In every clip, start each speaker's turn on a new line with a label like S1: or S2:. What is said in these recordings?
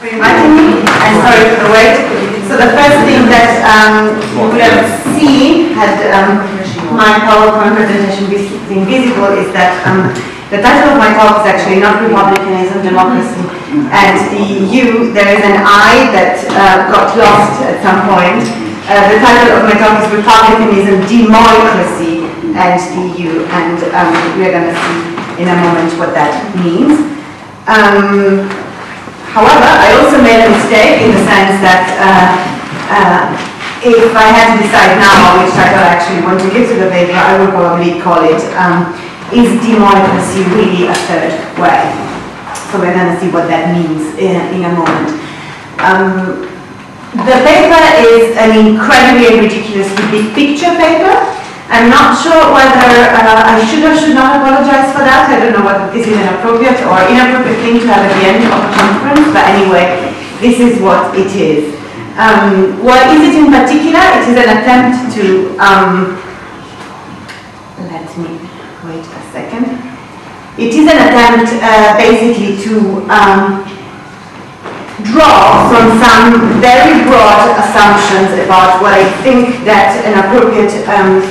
S1: for inviting me, and sorry for the wait. So the first thing that you would have seen had my PowerPoint presentation been visible is that the title of my talk is actually not Republicanism, Democracy and the EU. There is an I that got lost at some point. The title of my talk is Republicanism, Democracy and the EU, and we're going to see in a moment what that means. However, I also made a mistake in the sense that if I had to decide now which title I actually want to give to the paper, I would probably call it Is Democracy Really a Third Way? So we're going to see what that means in a moment. The paper is an incredibly and ridiculously big picture paper. I'm not sure whether I should or should not apologize for that. I don't know whether this is an appropriate or inappropriate thing to have at the end of a conference, but anyway, this is what it is. What is it in particular? It is an attempt to, let me wait a second. It is an attempt basically to draw from some very broad assumptions about what I think that an appropriate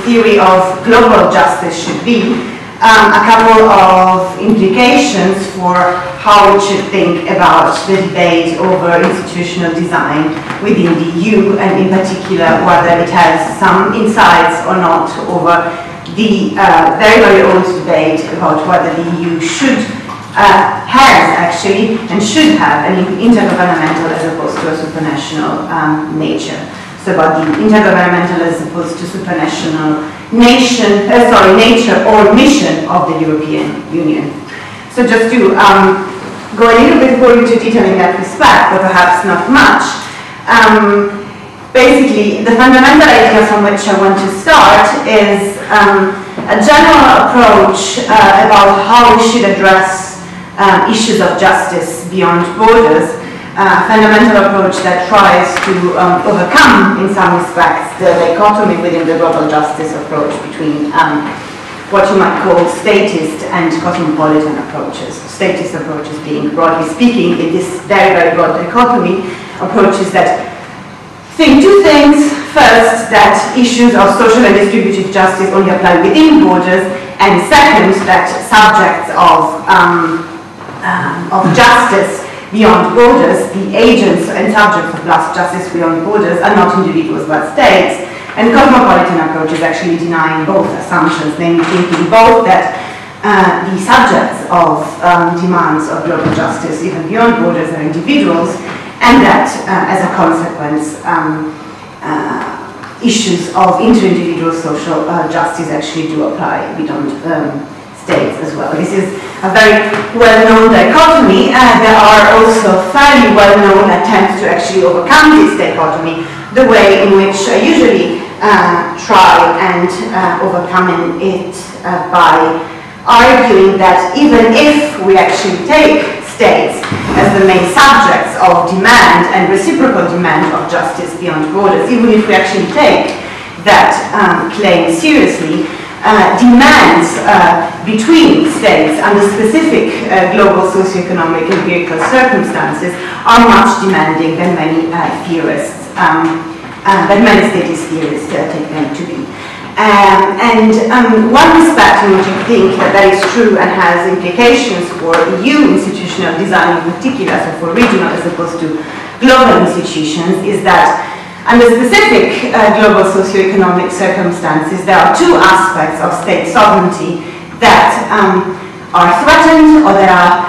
S1: theory of global justice should be, a couple of implications for how it should think about the debate over institutional design within the EU, and in particular whether it has some insights or not over the very, very old debate about whether the EU should has actually and should have an intergovernmental as opposed to a supranational nature. So about the intergovernmental as opposed to supranational nature or mission of the European Union. So just to go a little bit more into detail in that respect, but perhaps not much. Basically, the fundamental idea from which I want to start is a general approach about how we should address issues of justice beyond borders, a fundamental approach that tries to overcome, in some respects, the dichotomy within the global justice approach between what you might call statist and cosmopolitan approaches. Statist approaches being, broadly speaking, in this very, very broad dichotomy, approaches that think two things. First, that issues of social and distributive justice only apply within borders, and second, that subjects of justice beyond borders, the agents and subjects of justice beyond borders are not individuals but states. And cosmopolitan approach is actually denying both assumptions, namely thinking both that the subjects of demands of global justice, even beyond borders, are individuals, and that as a consequence, issues of inter-individual social justice actually do apply beyond states as well. This is a very well-known dichotomy, and there are also fairly well-known attempts to actually overcome this dichotomy. The way in which I usually try and overcome it by arguing that even if we actually take states as the main subjects of demand and reciprocal demand of justice beyond borders, even if we actually take that claim seriously, demands between states under specific global socioeconomic and empirical circumstances are much demanding than many theorists, than many statist theorists take them to be. One respect in which I think that is true and has implications for EU institutional design in particular, so for regional as opposed to global institutions, is that under specific global socioeconomic circumstances, there are two aspects of state sovereignty that are threatened or that are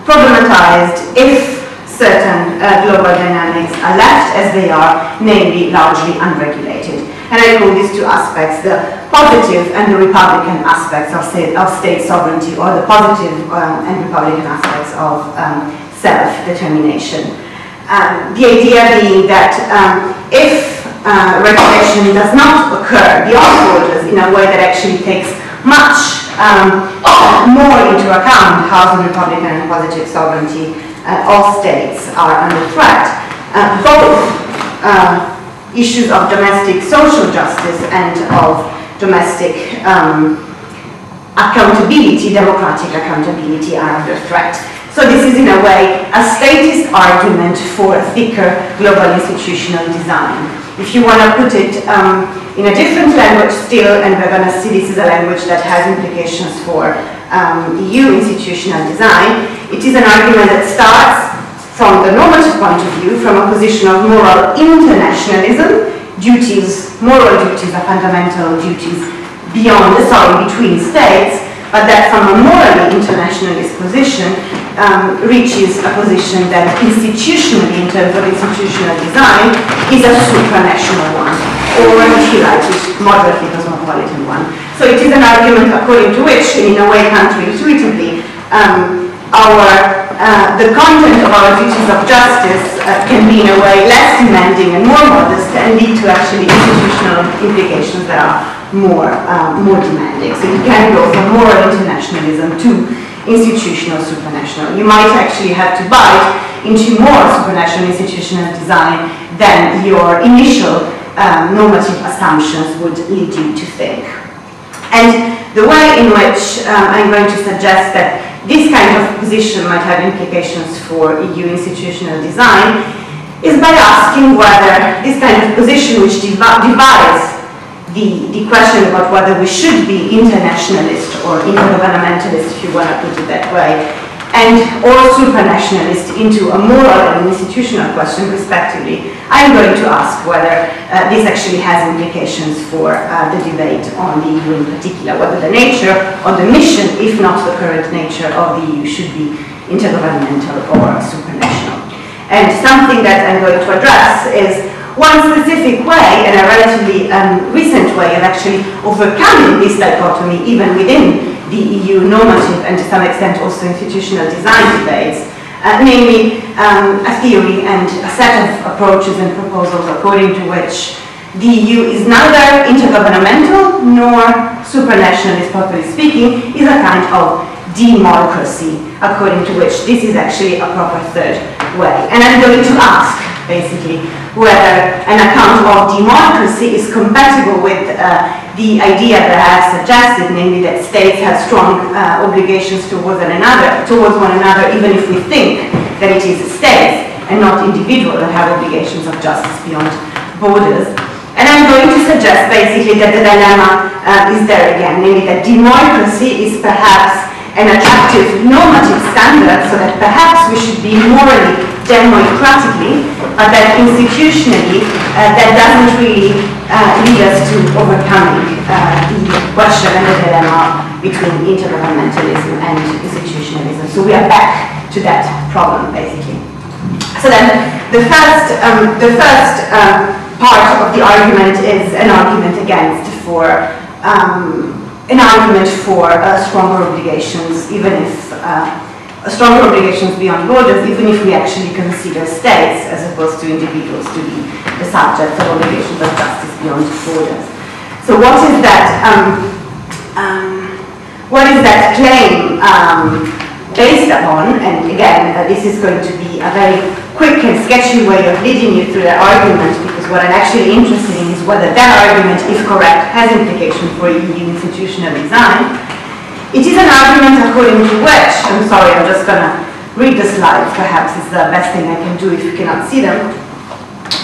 S1: problematized if certain global dynamics are left as they are, namely largely unregulated. And I call these two aspects the positive and the Republican aspects of state sovereignty, or the positive and Republican aspects of self-determination. The idea being that if regulation does not occur beyond borders in a way that actually takes much more into account how the Republican and positive sovereignty of states are under threat, both issues of domestic social justice and of domestic accountability, democratic accountability, are under threat. So this is in a way a statist argument for a thicker global institutional design. If you want to put it in a different language still, and we're going to see this is a language that has implications for EU institutional design, it is an argument that starts from the normative point of view, from a position of moral internationalism, duties, moral duties are fundamental duties beyond, between states, but that from a morally internationalist position reaches a position that institutionally, in terms of institutional design, is a supranational one, or if you like, is moderately cosmopolitan one. So it is an argument according to which, in a way counterintuitively, the content of our duties of justice can be in a way less demanding and more modest and lead to actually institutional implications that are more demanding. So you can go from moral internationalism to institutional supranational. You might actually have to bite into more supranational institutional design than your initial normative assumptions would lead you to think. And the way in which I'm going to suggest that this kind of position might have implications for EU institutional design is by asking whether this kind of position which divides the question about whether we should be internationalist or intergovernmentalist, if you want to put it that way, and or supranationalist into a moral and institutional question respectively, I'm going to ask whether this actually has implications for the debate on the EU in particular, whether the nature or the mission, if not the current nature of the EU, should be intergovernmental or supranational. And something that I'm going to address is one specific way, and a relatively recent way of actually overcoming this dichotomy even within the EU normative and to some extent also institutional design debates, namely a theory and a set of approaches and proposals according to which the EU is neither intergovernmental nor supranationalist, properly speaking, is a kind of democracy, according to which this is actually a proper third way. And I'm going to ask, basically, whether an account of democracy is compatible with the idea that I have suggested, namely that states have strong obligations towards one another, even if we think that it is states and not individuals that have obligations of justice beyond borders. And I'm going to suggest basically that the dilemma is there again, namely that democracy is perhaps an attractive normative standard, so that perhaps we should be morally democratically, but that institutionally that doesn't really lead us to overcoming the question and the dilemma between intergovernmentalism and institutionalism. So we are back to that problem, basically. So then the first part of the argument is an argument against for stronger obligations, even if stronger obligations beyond borders, even if we actually consider states as opposed to individuals to be the subjects of obligations of justice beyond borders. So what is that? What is that claim based upon? And again, this is going to be a very quick and sketchy way of leading you through that argument, because what I'm actually interested in is whether that argument, if correct, has implication for EU institutional design. It is an argument according to which, I'm sorry, I'm just going to read the slides, perhaps it's the best thing I can do if you cannot see them.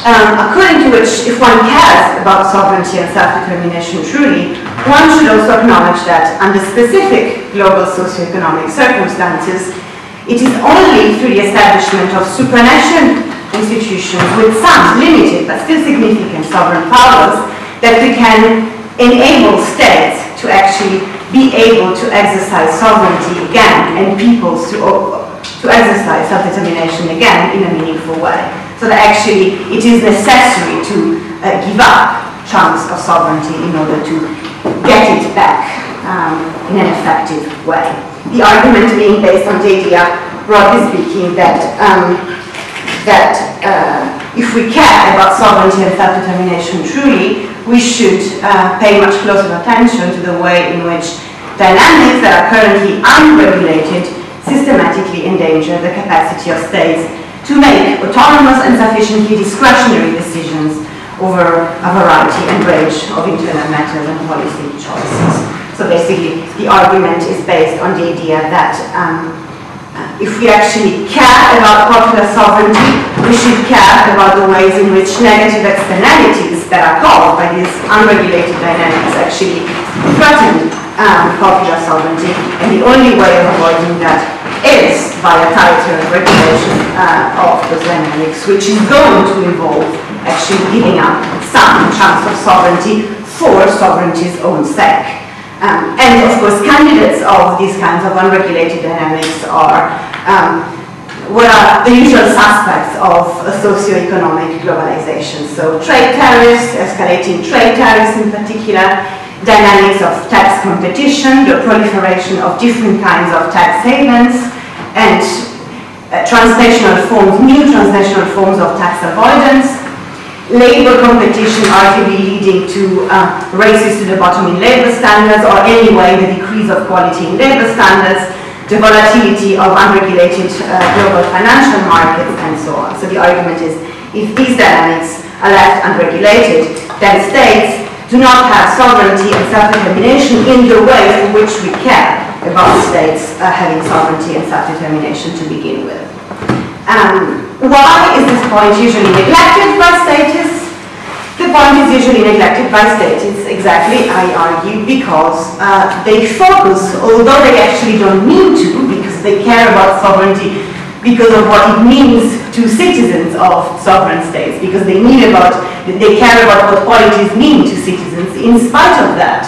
S1: According to which, if one cares about sovereignty and self-determination truly, one should also acknowledge that under specific global socio-economic circumstances, it is only through the establishment of supranational institutions with some limited but still significant sovereign powers that we can enable states to actually be able to exercise sovereignty again and peoples to exercise self-determination again in a meaningful way. So that actually it is necessary to give up chunks of sovereignty in order to get it back in an effective way. The argument being based on the idea, broadly speaking, that if we care about sovereignty and self-determination truly, we should pay much closer attention to the way in which dynamics that are currently unregulated systematically endanger the capacity of states to make autonomous and sufficiently discretionary decisions over a variety and range of internal matters and policy choices. So basically, the argument is based on the idea that if we actually care about popular sovereignty, we should care about the ways in which negative externalities that are caused by these unregulated dynamics actually threaten popular sovereignty. And the only way of avoiding that is via tighter regulation of those dynamics, which is going to involve actually giving up some chance of sovereignty for sovereignty's own sake. And of course, candidates of these kinds of unregulated dynamics are what are the usual suspects of a socio-economic globalization. So trade tariffs, escalating trade tariffs in particular, dynamics of tax competition, the proliferation of different kinds of tax havens, and new transnational forms of tax avoidance, labor competition arguably leading to races to the bottom in labor standards, or anyway the decrease of quality in labor standards, the volatility of unregulated global financial markets, and so on. So the argument is, if these dynamics are left unregulated, then states do not have sovereignty and self-determination in the way for which we care about states having sovereignty and self-determination to begin with. Why is this point usually neglected by statists? The point is usually neglected by statists, exactly, I argue, because they focus, although they actually don't mean to, because they care about sovereignty because of what it means to citizens of sovereign states, because they care about what qualities mean to citizens. In spite of that,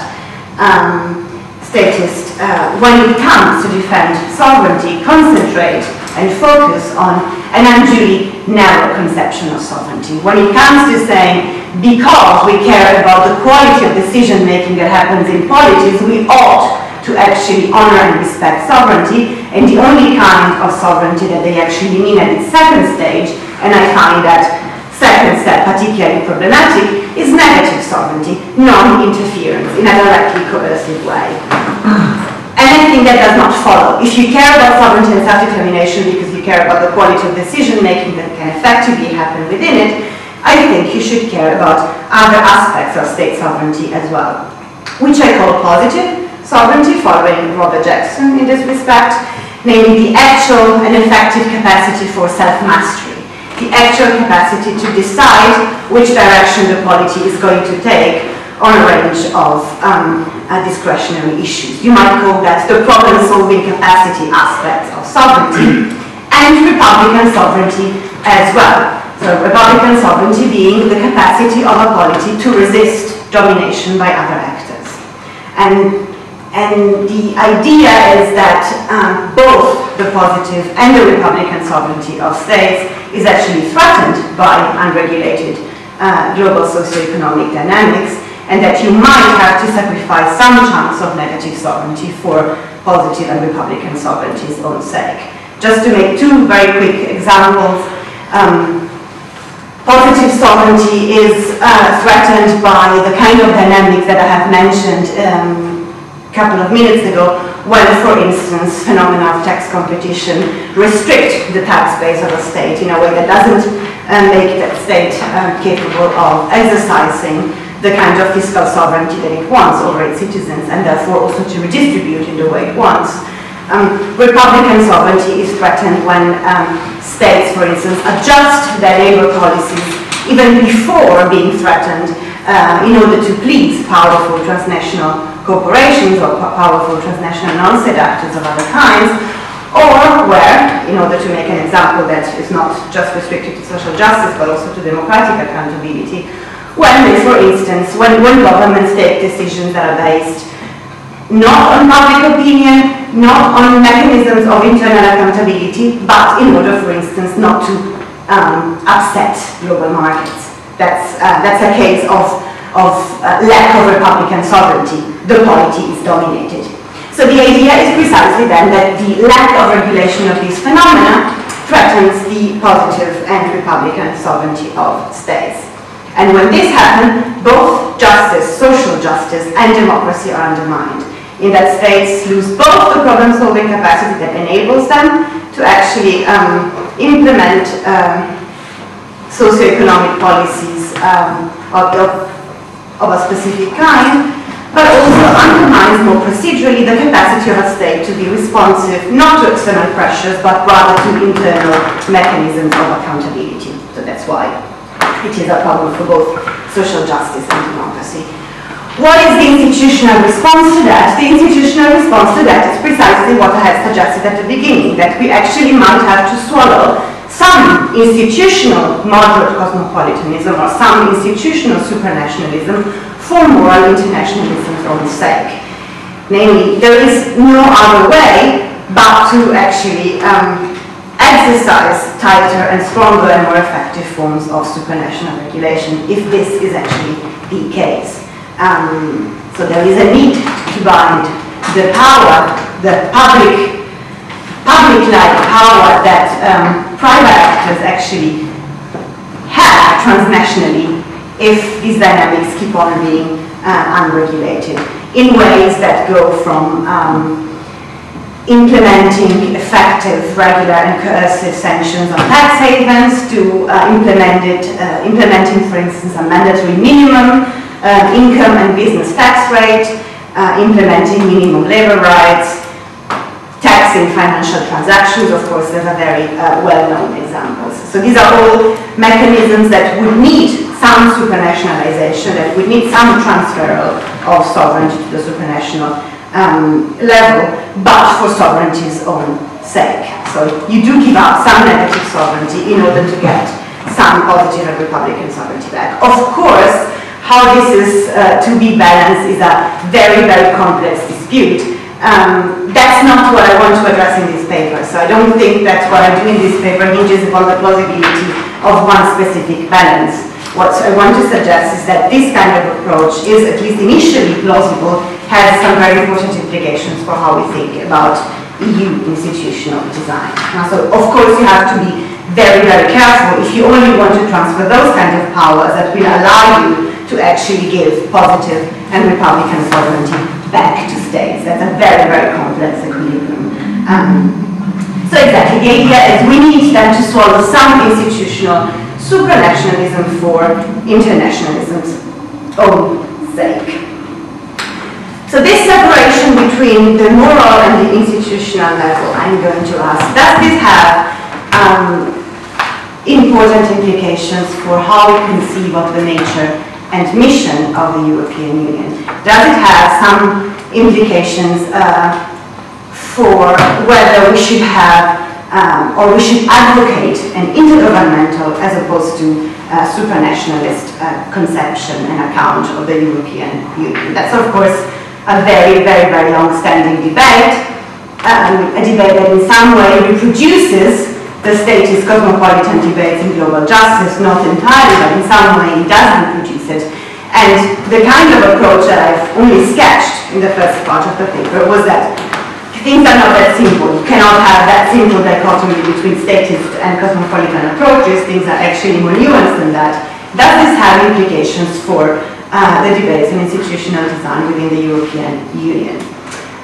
S1: statists, when it comes to defend sovereignty, concentrate and focus on an unduly narrow conception of sovereignty. When it comes to saying, because we care about the quality of decision-making that happens in polities, we ought to actually honor and respect sovereignty, and the only kind of sovereignty that they actually mean at its second stage, and I find that second step particularly problematic, is negative sovereignty, non-interference in a directly coercive way. Anything that does not follow. If you care about sovereignty and self-determination because you care about the quality of decision-making that can effectively happen within it, I think you should care about other aspects of state sovereignty as well, which I call positive sovereignty, following Robert Jackson in this respect, namely the actual and effective capacity for self-mastery, the actual capacity to decide which direction the polity is going to take on a range of discretionary issues. You might call that the problem-solving capacity aspect of sovereignty, and republican sovereignty as well. So republican sovereignty being the capacity of a polity to resist domination by other actors. And the idea is that both the positive and the republican sovereignty of states is actually threatened by unregulated global socio-economic dynamics, and that you might have to sacrifice some chunks of negative sovereignty for positive and republican sovereignty's own sake. Just to make two very quick examples, positive sovereignty is threatened by the kind of dynamics that I have mentioned a couple of minutes ago, when, for instance, phenomena of tax competition restrict the tax base of a state in a way that doesn't make that state capable of exercising the kind of fiscal sovereignty that it wants over its citizens, and therefore also to redistribute in the way it wants. Republican sovereignty is threatened when states, for instance, adjust their labor policies even before being threatened in order to please powerful transnational corporations or powerful transnational non-state actors of other kinds, or where, in order to make an example that is not just restricted to social justice but also to democratic accountability, when, for instance, when governments take decisions that are based not on public opinion, not on mechanisms of internal accountability, but in order, for instance, not to upset global markets. That's a case of lack of republican sovereignty. The polity is dominated. So the idea is precisely then that the lack of regulation of these phenomena threatens the positive and republican sovereignty of states. And when this happens, both justice, social justice, and democracy are undermined, in that states lose both the problem-solving capacity that enables them to actually implement socioeconomic policies of a specific kind, but also undermines more procedurally the capacity of a state to be responsive not to external pressures, but rather to internal mechanisms of accountability. So that's why it is a problem for both social justice and democracy. What is the institutional response to that? The institutional response to that is precisely what I had suggested at the beginning, that we actually might have to swallow some institutional moderate cosmopolitanism or some institutional supranationalism for moral internationalism's own sake. Namely, there is no other way but to actually exercise tighter and stronger and more effective forms of supranational regulation, if this is actually the case. So there is a need to bind the power, the public-like power that private actors actually have transnationally, if these dynamics keep on being unregulated, in ways that go from implementing effective, regular and coercive sanctions on tax havens to implementing, for instance, a mandatory minimum income and business tax rate, implementing minimum labor rights, taxing financial transactions. Of course, those are very well-known examples. So these are all mechanisms that would need some supranationalization, that would need some transfer of sovereignty to the supranational level, but for sovereignty's own sake. So you do give up some negative sovereignty in order to get some positive and republican sovereignty back. Of course, how this is to be balanced is a very, very complex dispute. That's not what I want to address in this paper. So I don't think that what I do in this paper hinges upon the plausibility of one specific balance. What I want to suggest is that this kind of approach is, at least initially plausible, has some very important implications for how we think about EU institutional design. So of course you have to be very, very careful if you only want to transfer those kinds of powers that will allow you to actually give positive and republican sovereignty back to states. That's a very, very complex equilibrium. So exactly, the idea is we need then to swallow some institutional supranationalism for internationalism's own sake. So this separation between the moral and the institutional level, I'm going to ask, does this have important implications for how we conceive of the nature and mission of the European Union? Does it have some implications for whether we should have or we should advocate an intergovernmental as opposed to supranationalist conception and account of the European Union? That's of course a very, very, very long-standing debate, a debate that in some way reproduces the statist cosmopolitan debates in global justice, not entirely, but in some way it does reproduce it. And the kind of approach that I've only sketched in the first part of the paper was that things are not that simple. You cannot have that simple dichotomy between statist and cosmopolitan approaches. Things are actually more nuanced than that. Does this have implications for the debates on institutional design within the European Union?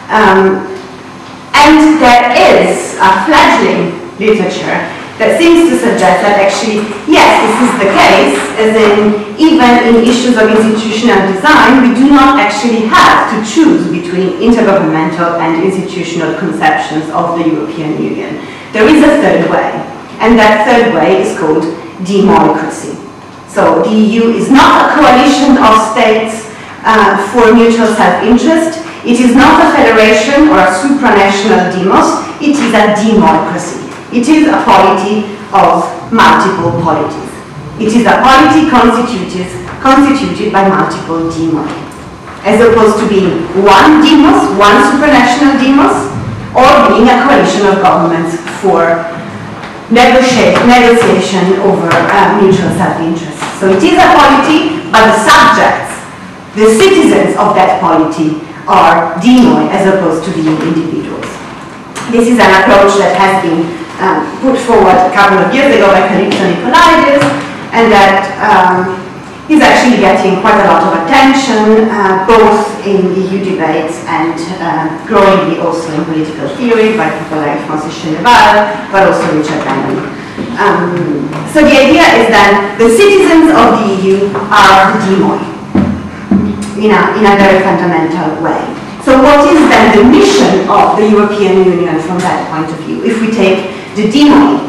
S1: And there is a fledgling literature that seems to suggest that actually, yes, this is the case, as in even in issues of institutional design, we do not actually have to choose between intergovernmental and institutional conceptions of the European Union. There is a third way, and that third way is called democracy. So the EU is not a coalition of states for mutual self-interest. It is not a federation or a supranational demos. It is a democracy. It is a polity of multiple polities. It is a polity constituted by multiple demoi, as opposed to being one demos, one supranational demos, or being a coalition of governments for negotiation over mutual self-interest. So it is a polity, but the subjects, the citizens of that polity, are demoi as opposed to being individuals. This is an approach that has been put forward a couple of years ago by Calypso Nicolaides, and that is actually getting quite a lot of attention, both in EU debates and growingly also in political theory by people like Francis Cheneval, but also Richard Bannon. So the idea is that the citizens of the EU are the demoi. in a very fundamental way. So what is then the mission of the European Union from that point of view? If we take the demon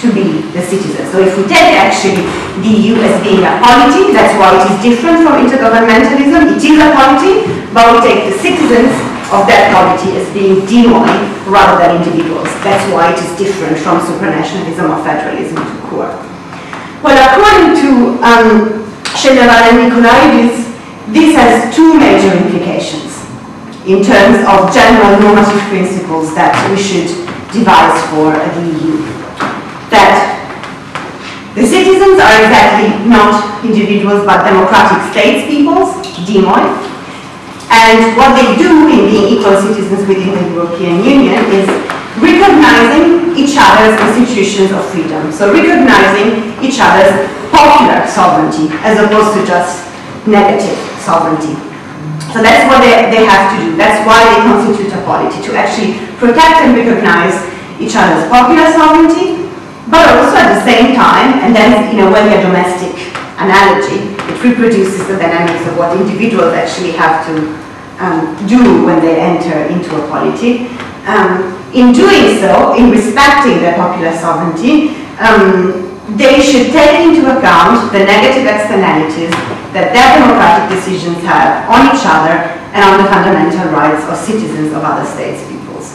S1: to be the citizen. So if we take actually the EU as being a polity, that's why it is different from intergovernmentalism, it is a polity, but we take the citizens of that polity as being demon rather than individuals. That's why it is different from supranationalism or federalism to core. Well, according to Sheleval and Nikolaidis, this has two major implications in terms of general normative principles that we should devise for the EU. That the citizens are exactly not individuals but democratic states peoples, demoi, and what they do in being equal citizens within the European Union is recognizing each other's institutions of freedom, so recognizing each other's popular sovereignty as opposed to just negative sovereignty. So that's what they have to do. That's why they constitute a polity, to actually protect and recognize each other's popular sovereignty, but also at the same time, and then in a way a domestic analogy, it reproduces the dynamics of what individuals actually have to do when they enter into a polity. In doing so, in respecting their popular sovereignty, they should take into account the negative externalities that their democratic decisions have on each other and on the fundamental rights of citizens of other states' peoples.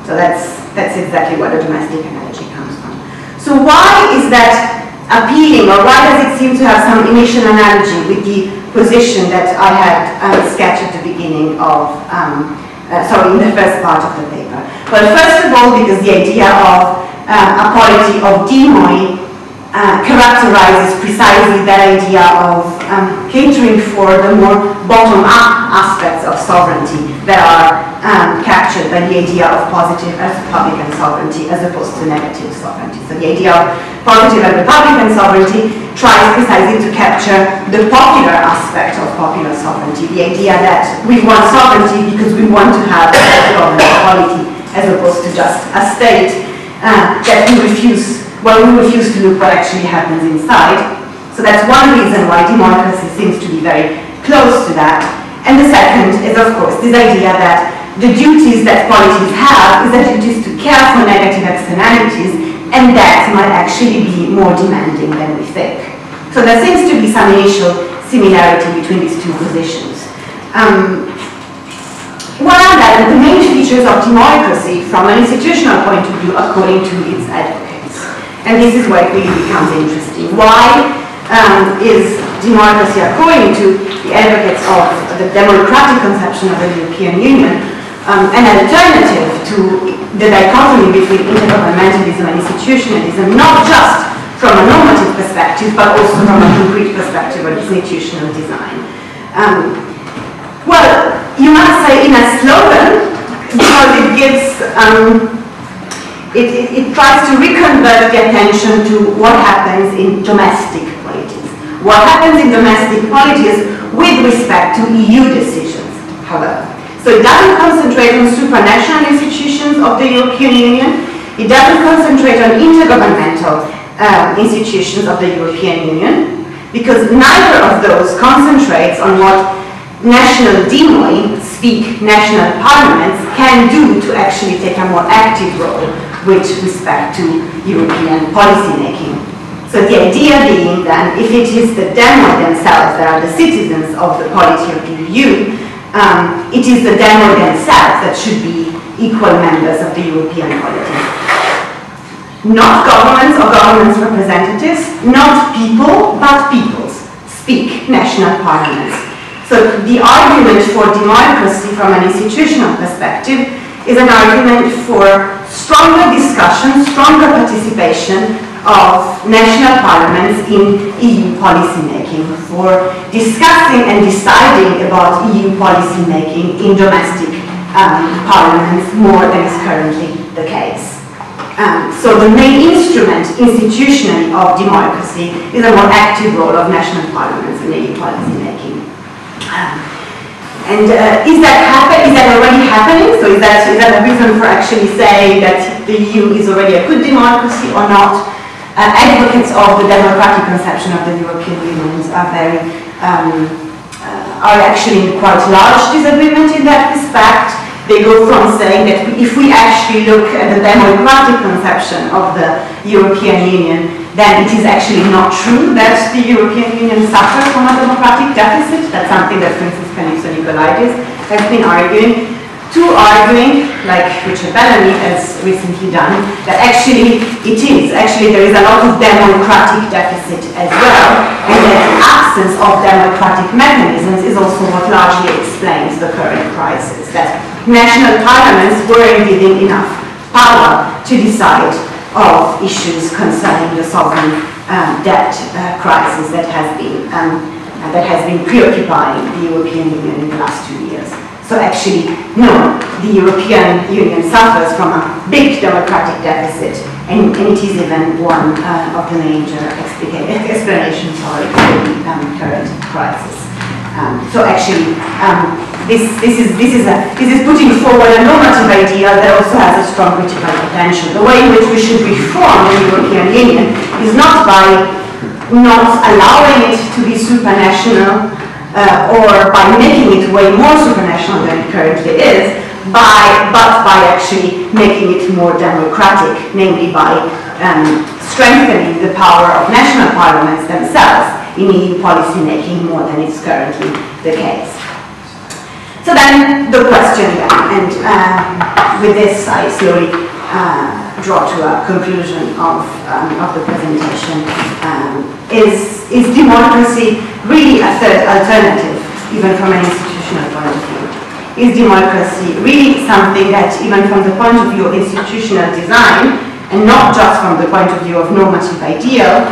S1: So that's exactly what the domestic analogy comes from. So why is that appealing, or why does it seem to have some initial analogy with the position that I had sketched at the beginning of, in the first part of the paper? Well, first of all, because the idea of a polity of demoi characterizes precisely that idea of catering for the more bottom-up aspects of sovereignty that are captured by the idea of positive and republican sovereignty as opposed to negative sovereignty. So the idea of positive and republican sovereignty tries precisely to capture the popular aspect of popular sovereignty, the idea that we want sovereignty because we want to have a government polity as opposed to just a state that we refuse to look what actually happens inside. So that's one reason why democracy seems to be very close to that. And the second is, of course, this idea that the duties that polities have is the duties to care for negative externalities, and that might actually be more demanding than we think. So there seems to be some initial similarity between these two positions. What are then the main features of democracy from an institutional point of view according to its advocates? And this is where it really becomes interesting. Why is democracy, according to the advocates of the democratic conception of the European Union, an alternative to the dichotomy between intergovernmentalism and institutionalism, not just from a normative perspective, but also from a concrete perspective of institutional design? Well, you might say in a slogan, because it gives it tries to reconvert the attention to what happens in domestic polities. What happens in domestic polities with respect to EU decisions, however. So it doesn't concentrate on supranational institutions of the European Union. It doesn't concentrate on intergovernmental institutions of the European Union, because neither of those concentrates on what national demoi, speak national parliaments, can do to actually take a more active role with respect to European policy making. So the idea being then, if it is the demoi themselves that are the citizens of the polity of the EU, it is the demoi themselves that should be equal members of the European polity. Not governments or governments' representatives, not people, but peoples, speak national parliaments. So the argument for democracy from an institutional perspective is an argument for stronger discussion, stronger participation of national parliaments in EU policy making, for discussing and deciding about EU policy making in domestic parliaments more than is currently the case. So the main instrument institutionally of democracy is a more active role of national parliaments in EU policy making. And is that already happening? So is that a reason for actually saying that the EU is already a good democracy or not? Advocates of the democratic conception of the European Union are very are actually in quite large disagreement in that respect. They go from saying that if we actually look at the democratic conception of the European Union, then it is actually not true that the European Union suffers from a democratic deficit. That's something that, for instance, Nicolaides has been arguing. To arguing, like Richard Bellamy has recently done, that actually it is. Actually, there is a lot of democratic deficit as well, and that the absence of democratic mechanisms is also what largely explains the current crisis. That national parliaments weren't given enough power to decide of issues concerning the sovereign debt crisis that has been preoccupying the European Union in the last 2 years. So actually, no, the European Union suffers from a big democratic deficit, and it is even one of the major explanations for the current crisis. So actually, this is putting forward a normative idea that also has a strong critical potential. The way in which we should reform the European Union is not by not allowing it to be supranational, or by making it way more supranational than it currently is, but by actually making it more democratic, namely by strengthening the power of national parliaments themselves in EU policy making more than is currently the case. So then the question then, and with this I slowly draw to a conclusion of the presentation, is democracy really a third alternative, even from an institutional point of view? Is democracy really something that, even from the point of view of institutional design, and not just from the point of view of normative ideal,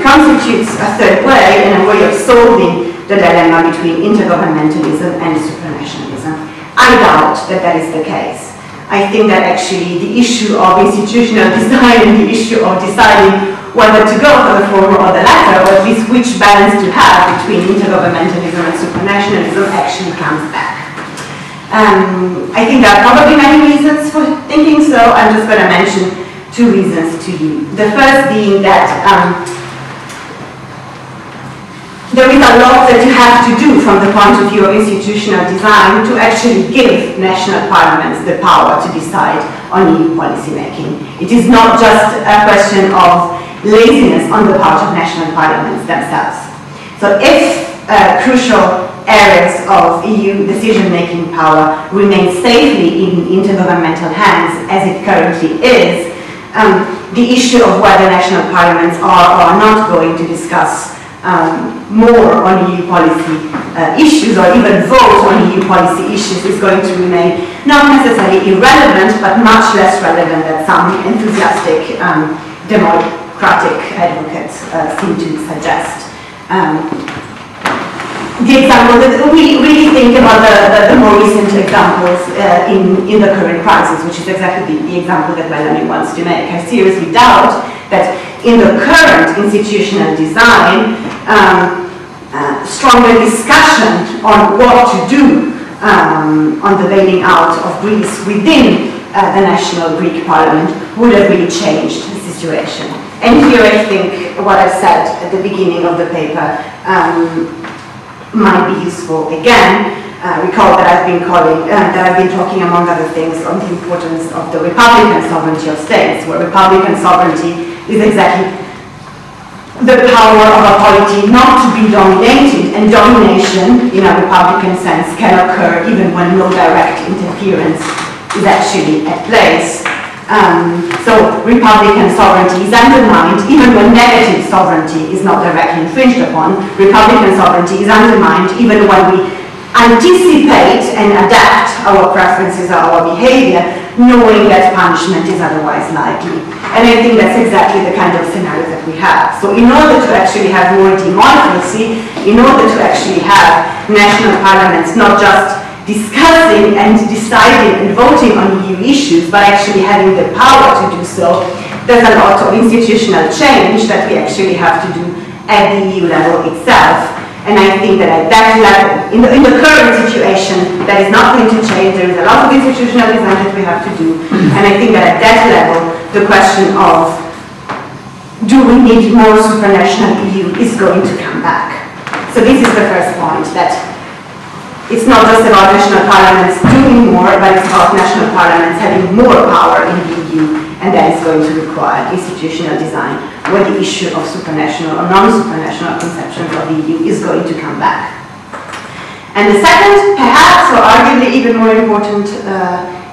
S1: constitutes a third way and a way of solving the dilemma between intergovernmentalism and supranationalism? I doubt that that is the case. I think that actually the issue of institutional design and the issue of deciding whether to go for the former or the latter, or at least which balance to have between intergovernmentalism and supranationalism, actually comes back. I think there are probably many reasons for thinking so. I'm just going to mention 2 reasons to you. The first being that there is a lot that you have to do from the point of view of institutional design to actually give national parliaments the power to decide on EU policy making. It is not just a question of laziness on the part of national parliaments themselves. So if crucial areas of EU decision-making power remain safely in intergovernmental hands, as it currently is, the issue of whether national parliaments are or are not going to discuss more on EU policy issues, or even vote on EU policy issues, is going to remain not necessarily irrelevant, but much less relevant than some enthusiastic democratic advocates seem to suggest. The example that we really think about the more recent examples in the current crisis, which is exactly the example that Bellamy wants to make. I seriously doubt that in the current institutional design, stronger discussion on what to do on the bailing out of Greece within the national Greek parliament would have really changed the situation. And here I think what I said at the beginning of the paper might be useful again. Recall that I've been talking, among other things, on the importance of the Republican sovereignty of states, where Republican sovereignty is exactly the power of a polity not to be dominated, and domination in a Republican sense can occur even when no direct interference is actually at place. So Republican sovereignty is undermined even when negative sovereignty is not directly infringed upon. Republican sovereignty is undermined even when we anticipate and adapt our preferences or our behavior, knowing that punishment is otherwise likely. And I think that's exactly the kind of scenario that we have. So in order to actually have more democracy, in order to actually have national parliaments not just discussing and deciding and voting on EU issues, but actually having the power to do so, there's a lot of institutional change that we actually have to do at the EU level itself. And I think that at that level, in the current situation, that is not going to change. There is a lot of institutional design that we have to do. And I think that at that level, the question of do we need more supranational EU is going to come back. So this is the first point, that It's not just about national parliaments doing more, but it's about national parliaments having more power in the EU, and that is going to require institutional design, where the issue of supranational or non-supranational conceptions of the EU is going to come back. And the second, perhaps, or arguably even more important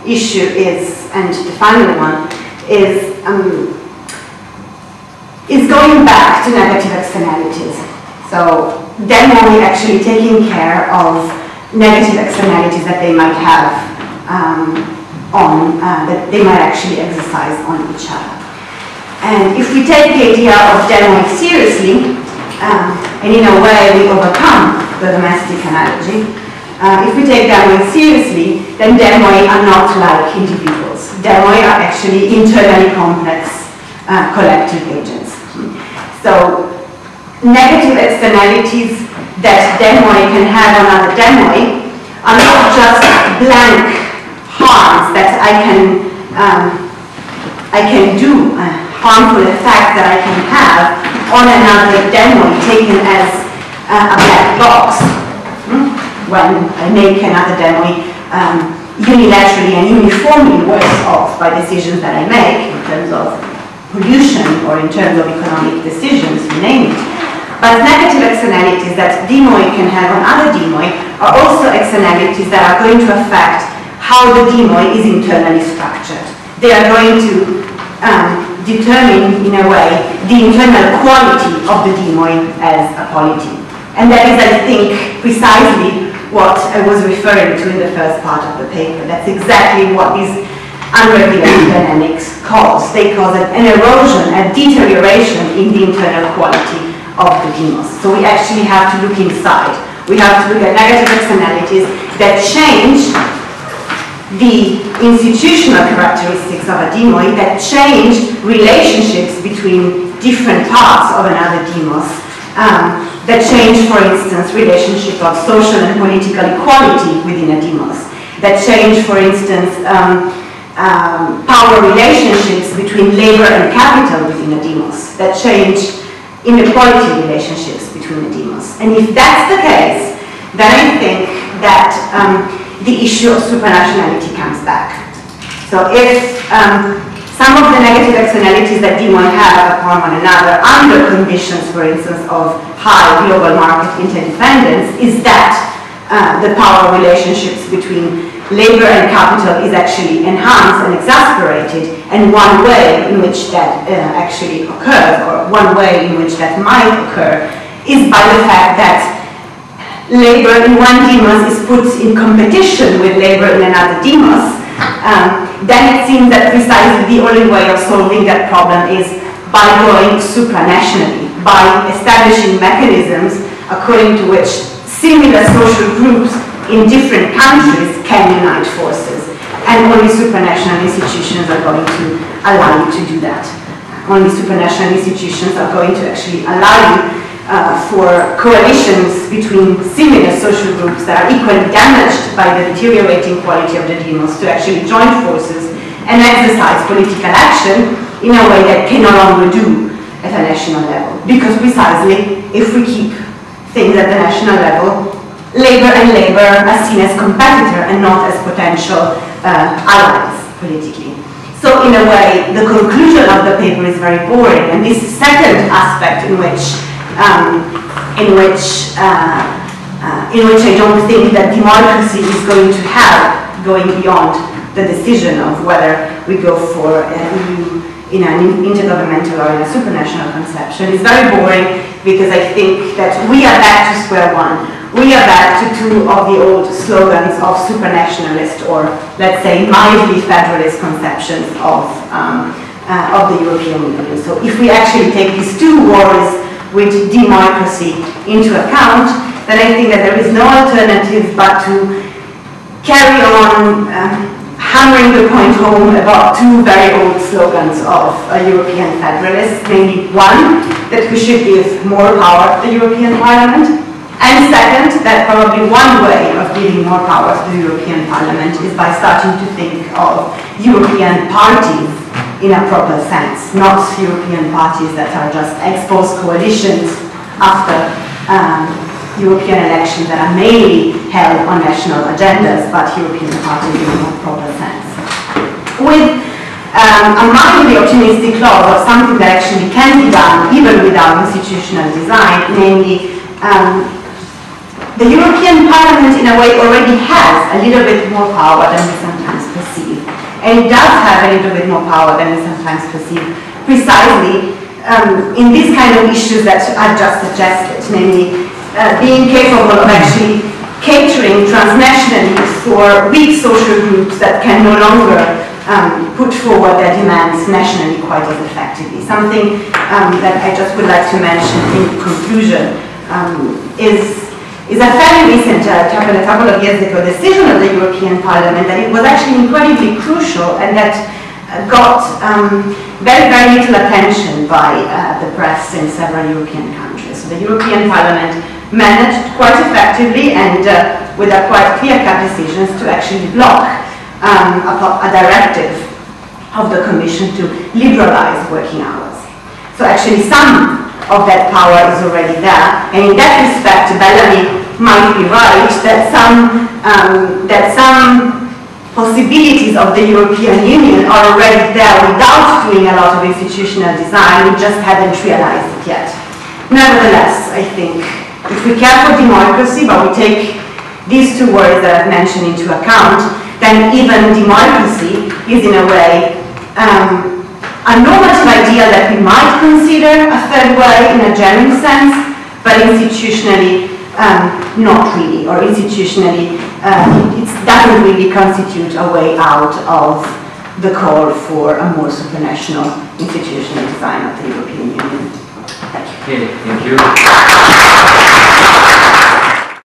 S1: issue is, and the final one, is going back to negative externalities. So demo actually taking care of negative externalities that they might have that they might actually exercise on each other. And if we take the idea of demo seriously, and in a way we overcome the domestic analogy, if we take demo seriously, then demoi are not like individuals. Demoi are actually internally complex collective agents. So negative externalities that demoi can have on other demoi are not just blank harms that I can do, harmful effects that I can have on another demoi taken as a black box. When I make another demoi unilaterally and uniformly worse off by decisions that I make in terms of pollution or in terms of economic decisions, you name it. But negative externalities that demoi can have on other demoi are also externalities that are going to affect how the demoi is internally structured. They are going to determine, in a way, the internal quality of the demoi as a polity. And that is, I think, precisely what I was referring to in the first part of the paper. That's exactly what these unregulated dynamics cause. They cause an erosion, a deterioration in the internal quality of the demos. So we actually have to look inside. We have to look at negative externalities that change the institutional characteristics of a demoi, that change relationships between different parts of another demos, that change, for instance, relationship of social and political equality within a demos, that change, for instance, power relationships between labor and capital within a demos, that change inequality relationships between the demos. And if that's the case, then I think that the issue of supranationality comes back. So if some of the negative externalities that demoi have upon one another under conditions, for instance, of high global market interdependence, is that the power relationships between labor and capital is actually enhanced and exasperated, and one way in which that actually occurs, or one way in which that might occur, is by the fact that labor in one demos is put in competition with labor in another demos. Then it seems that precisely the only way of solving that problem is by going supranationally, by establishing mechanisms according to which similar social groups in different countries can unite forces, and only supranational institutions are going to allow you to do that. Only supranational institutions are going to actually allow you for coalitions between similar social groups that are equally damaged by the deteriorating quality of the demos to actually join forces and exercise political action in a way that can no longer do at a national level. Because precisely, if we keep things at the national level, labor and labor are seen as competitor and not as potential allies politically. So in a way, the conclusion of the paper is very boring, and this second aspect in which I don't think that democracy is going to have, going beyond the decision of whether we go for EU in an intergovernmental or in a supranational conception, is very boring, because I think that we are back to square one. We are back to two of the old slogans of supranationalist, or let's say mildly federalist conceptions of the European Union. So if we actually take these two worries with democracy into account, then I think that there is no alternative but to carry on hammering the point home about two very old slogans of European federalists, namely one, that we should give more power to the European Parliament, and second, that probably one way of giving more power to the European Parliament is by starting to think of European parties in a proper sense, not European parties that are just ex post coalitions after European elections that are mainly held on national agendas, but European parties in a more proper sense. With a mildly optimistic clause of something that actually can be done even without institutional design, namely the European Parliament in a way already has a little bit more power than we sometimes perceive. And it does have a little bit more power than we sometimes perceive, precisely in these kind of issues that I've just suggested, namely being capable of actually catering transnationally for weak social groups that can no longer put forward their demands nationally quite as effectively. Something that I just would like to mention in conclusion is a fairly recent, a couple of years ago, decision of the European Parliament that it was actually incredibly crucial and that got very, very little attention by the press in several European countries. So the European Parliament managed quite effectively and with a quite clear-cut decisions to actually block a directive of the Commission to liberalize working hours. So actually some of that power is already there, and in that respect Bellamy might be right that some possibilities of the European Union are already there without doing a lot of institutional design. We just haven't realized it yet. Nevertheless, I think if we care for democracy, but we take these two words that I've mentioned into account, then even democracy is in a way a normative idea that we might consider a third way in a general sense, but institutionally not really, or institutionally it doesn't really constitute a way out of the call for a more supranational institutional design of the European Union. Thank you.
S2: Okay, thank you.